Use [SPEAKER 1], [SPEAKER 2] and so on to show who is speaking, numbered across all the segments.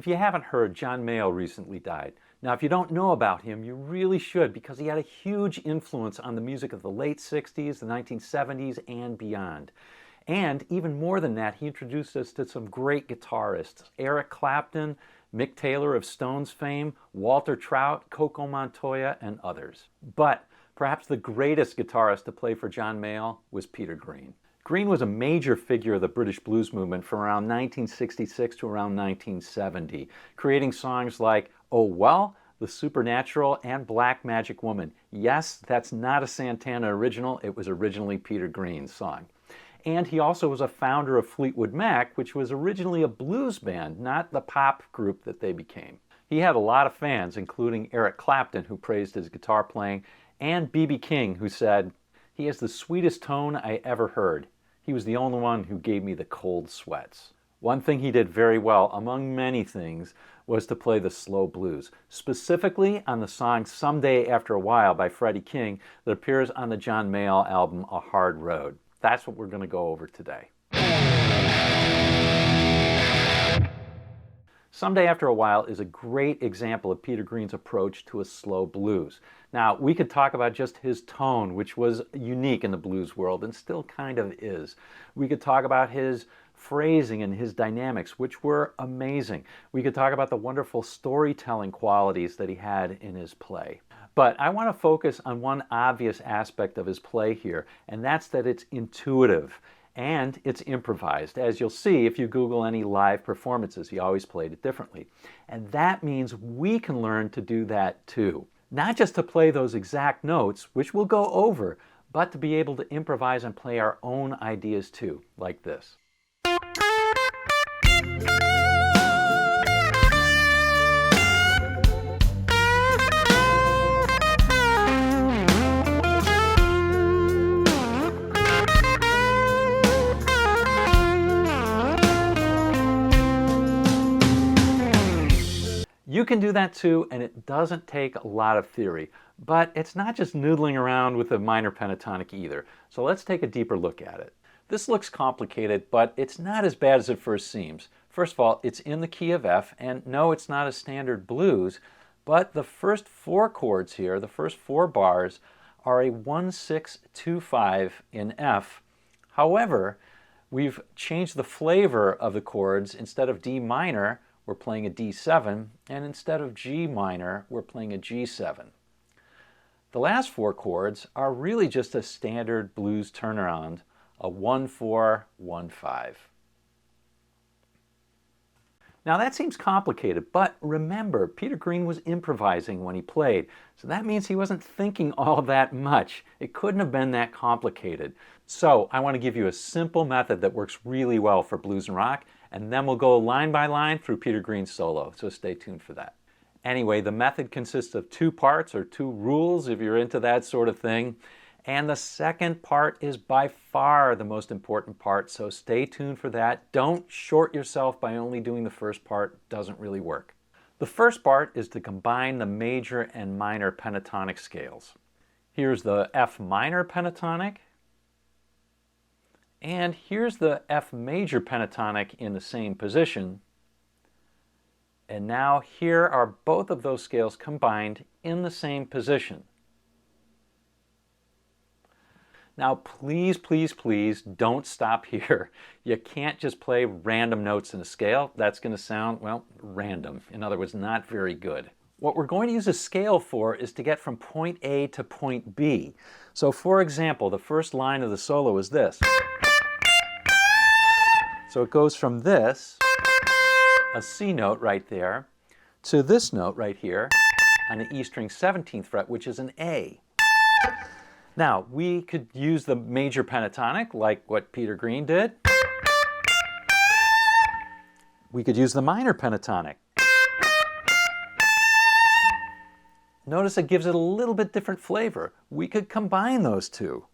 [SPEAKER 1] If you haven't heard, John Mayall recently died. Now, if you don't know about him, you really should, because he had a huge influence on the music of the late 60s, the 1970s, and beyond. And even more than that, he introduced us to some great guitarists. Eric Clapton, Mick Taylor of Stones fame, Walter Trout, Coco Montoya, and others. But perhaps the greatest guitarist to play for John Mayall was Peter Green. Green was a major figure of the British blues movement from around 1966 to around 1970, creating songs like Oh Well, The Supernatural, and Black Magic Woman. Yes, that's not a Santana original, it was originally Peter Green's song. And he also was a founder of Fleetwood Mac, which was originally a blues band, not the pop group that they became. He had a lot of fans, including Eric Clapton, who praised his guitar playing, and B.B. King, who said, "He has the sweetest tone I ever heard. He was the only one who gave me the cold sweats." One thing he did very well, among many things, was to play the slow blues, specifically on the song Someday After a While by Freddie King that appears on the John Mayall album A Hard Road. That's what we're going to go over today. Someday After a While is a great example of Peter Green's approach to a slow blues. Now, we could talk about just his tone, which was unique in the blues world and still kind of is. We could talk about his phrasing and his dynamics, which were amazing. We could talk about the wonderful storytelling qualities that he had in his play. But I want to focus on one obvious aspect of his play here, and that's that it's intuitive and it's improvised. As you'll see if you Google any live performances, he always played it differently. And that means we can learn to do that too. Not just to play those exact notes, which we'll go over, but to be able to improvise and play our own ideas too, like this. You can do that too, and it doesn't take a lot of theory. But it's not just noodling around with a minor pentatonic either. So let's take a deeper look at it. This looks complicated, but it's not as bad as it first seems. First of all, it's in the key of F, and no, it's not a standard blues, but the first four chords here, the first four bars, are a 1-6-2-5 in F. However, we've changed the flavor of the chords. Instead of D minor, we're playing a D7, and instead of G minor, we're playing a G7. The last four chords are really just a standard blues turnaround, a 1-4-1-5. Now that seems complicated, but remember, Peter Green was improvising when he played, so that means he wasn't thinking all that much. It couldn't have been that complicated. So I want to give you a simple method that works really well for blues and rock, and then we'll go line by line through Peter Green's solo, so stay tuned for that. Anyway, the method consists of two parts, or two rules if you're into that sort of thing. And the second part is by far the most important part, so stay tuned for that. Don't short yourself by only doing the first part. It doesn't really work. The first part is to combine the major and minor pentatonic scales. Here's the F minor pentatonic, and here's the F major pentatonic in the same position. And now here are both of those scales combined in the same position. Now please, please, please don't stop here. You can't just play random notes in a scale. That's going to sound, well, random. In other words, not very good. What we're going to use a scale for is to get from point A to point B. So for example, the first line of the solo is this. So it goes from this, a C note right there, to this note right here on the E string 17th fret, which is an A. Now, we could use the major pentatonic like what Peter Green did. We could use the minor pentatonic. Notice it gives it a little bit different flavor. We could combine those two.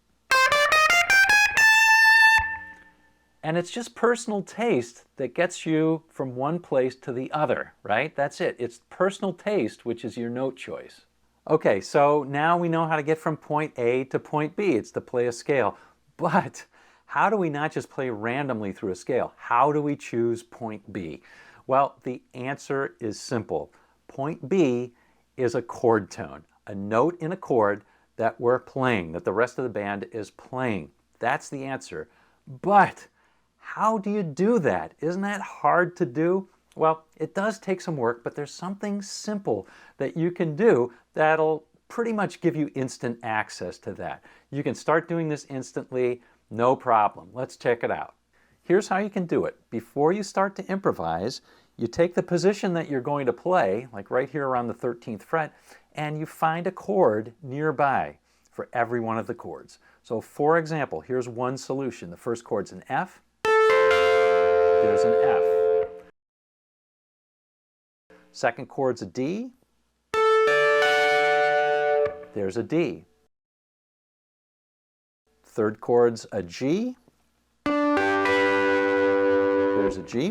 [SPEAKER 1] And it's just personal taste that gets you from one place to the other, right? That's it. It's personal taste, which is your note choice. Okay, so now we know how to get from point A to point B. It's to play a scale. But how do we not just play randomly through a scale? How do we choose point B? Well, the answer is simple. Point B is a chord tone, a note in a chord that we're playing, that the rest of the band is playing. That's the answer. But how do you do that? Isn't that hard to do? Well, it does take some work, but there's something simple that you can do that'll pretty much give you instant access to that. You can start doing this instantly, no problem. Let's check it out. Here's how you can do it. Before you start to improvise, you take the position that you're going to play, like right here around the 13th fret, and you find a chord nearby for every one of the chords. So for example, here's one solution. The first chord's an F. There's an F. Second chord's a D. There's a D. Third chord's a G. There's a G.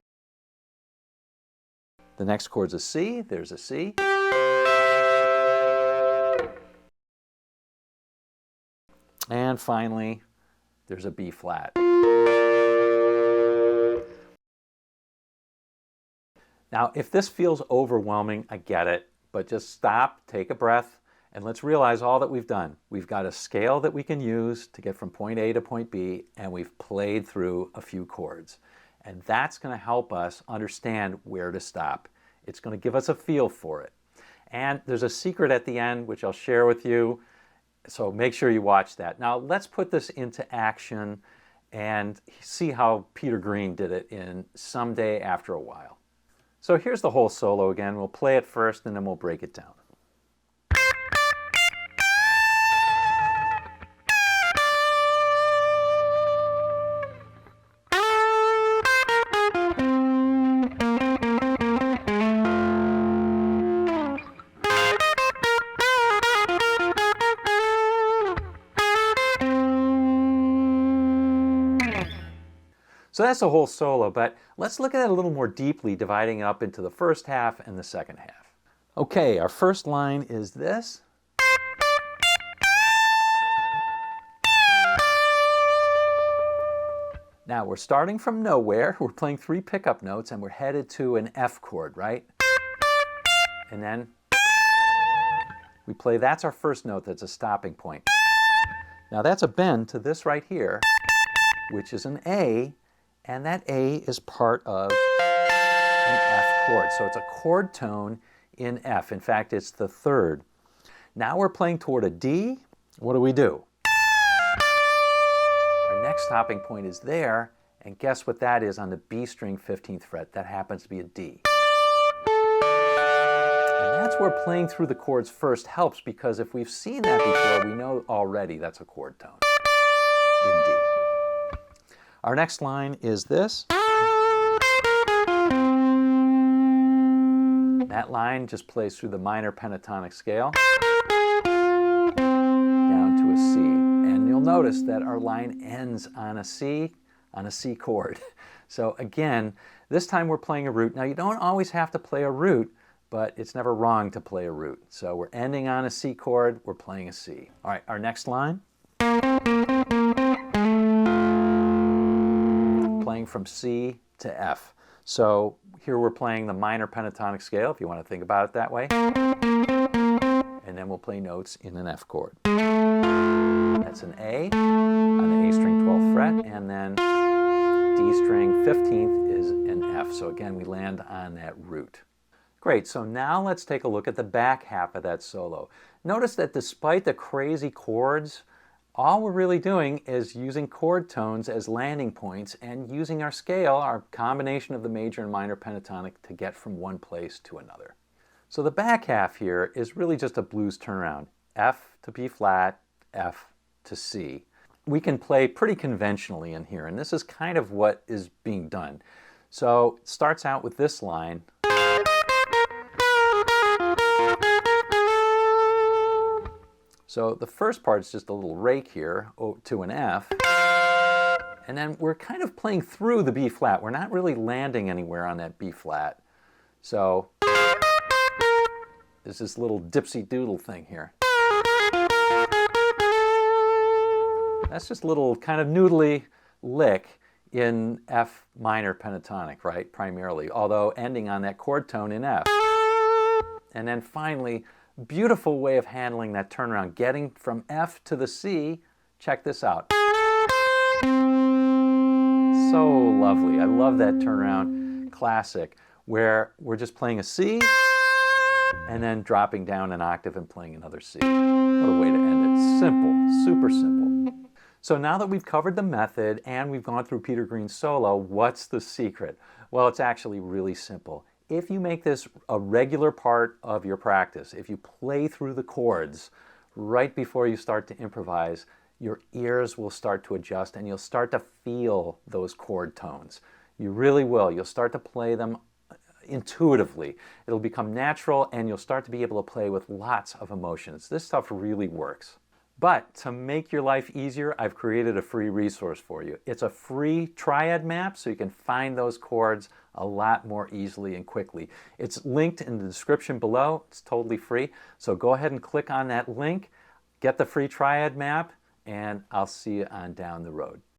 [SPEAKER 1] The next chord's a C. There's a C. And finally, there's a B flat. Now, if this feels overwhelming, I get it, but just stop, take a breath, and let's realize all that we've done. We've got a scale that we can use to get from point A to point B, and we've played through a few chords. And that's going to help us understand where to stop. It's going to give us a feel for it. And there's a secret at the end, which I'll share with you, so make sure you watch that. Now, let's put this into action and see how Peter Green did it in Someday After a While. So here's the whole solo again. We'll play it first and then we'll break it down. So that's the whole solo, but let's look at it a little more deeply, dividing it up into the first half and the second half. Okay, our first line is this. Now we're starting from nowhere, we're playing 3 pickup notes and we're headed to an F chord, right? And then we play, that's our first note, that's a stopping point. Now that's a bend to this right here, which is an A, and that A is part of an F chord. So it's a chord tone in F. In fact, it's the 3rd. Now we're playing toward a D. What do? Our next stopping point is there, and guess what that is on the B string 15th fret? That happens to be a D. And that's where playing through the chords first helps, because if we've seen that before, we know already that's a chord tone in D. Our next line is this. That line just plays through the minor pentatonic scale down to a C. And you'll notice that our line ends on a C chord. So again, this time we're playing a root. Now you don't always have to play a root, but it's never wrong to play a root. So we're ending on a C chord, we're playing a C. All right, our next line. Playing from C to F. So here we're playing the minor pentatonic scale, if you want to think about it that way. And then we'll play notes in an F chord. That's an A on the A string 12th fret, and then D string 15th is an F. So again, we land on that root. Great, so now let's take a look at the back half of that solo. Notice that despite the crazy chords, all we're really doing is using chord tones as landing points and using our scale, our combination of the major and minor pentatonic, to get from one place to another. So the back half here is really just a blues turnaround. F to B flat, F to C. We can play pretty conventionally in here, and this is kind of what is being done. So it starts out with this line. So the first part is just a little rake here to an F, and then we're kind of playing through the B flat. We're not really landing anywhere on that B flat. So there's this little dipsy doodle thing here. That's just a little kind of noodly lick in F minor pentatonic, right, primarily, although ending on that chord tone in F. And then finally, beautiful way of handling that turnaround, getting from F to the C. Check this out. So lovely. I love that turnaround, classic, where we're just playing a C and then dropping down an octave and playing another C. What a way to end it. Simple, super simple. So now that we've covered the method and we've gone through Peter Green's solo, what's the secret? Well, it's actually really simple. If you make this a regular part of your practice, if you play through the chords right before you start to improvise, your ears will start to adjust and you'll start to feel those chord tones. You really will. You'll start to play them intuitively. It'll become natural and you'll start to be able to play with lots of emotions. This stuff really works. But to make your life easier, I've created a free resource for you. It's a free triad map so you can find those chords a lot more easily and quickly. It's linked in the description below. It's totally free. So go ahead and click on that link, get the free triad map, and I'll see you on down the road.